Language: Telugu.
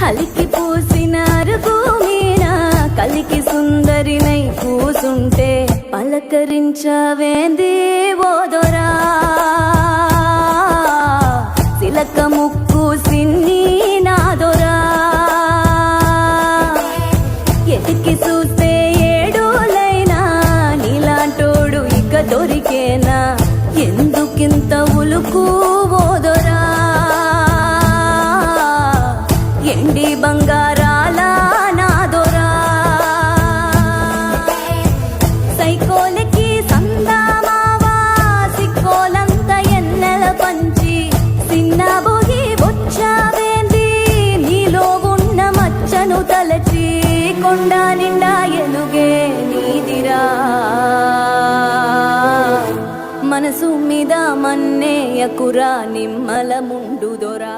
అలికి పూసిన అరుగు మీన కలికి సుందరినై కూసుంటే పలకరించవేంది ఓదొరా సిలక ముక్కు సిన్ని నాదొరా ఎతికి చూస్తే ఏడులైనా నీలాంటోడు ఇక దొరికేనా ఎందుకింత ఉలుకు ఓదొరా ఎండి బంగారాల నాదొరా సైకోలకి సందామావా సిక్కోలంత ఎన్నెల పంచి సిన్నబోగి వచ్చావేంది నీలో ఉన్న మచ్చను తలచి కొండ నిండా ఎలుగే నీదిరా మనసు మీద మన్నేయకురా నిమ్మల ముండుదొరా.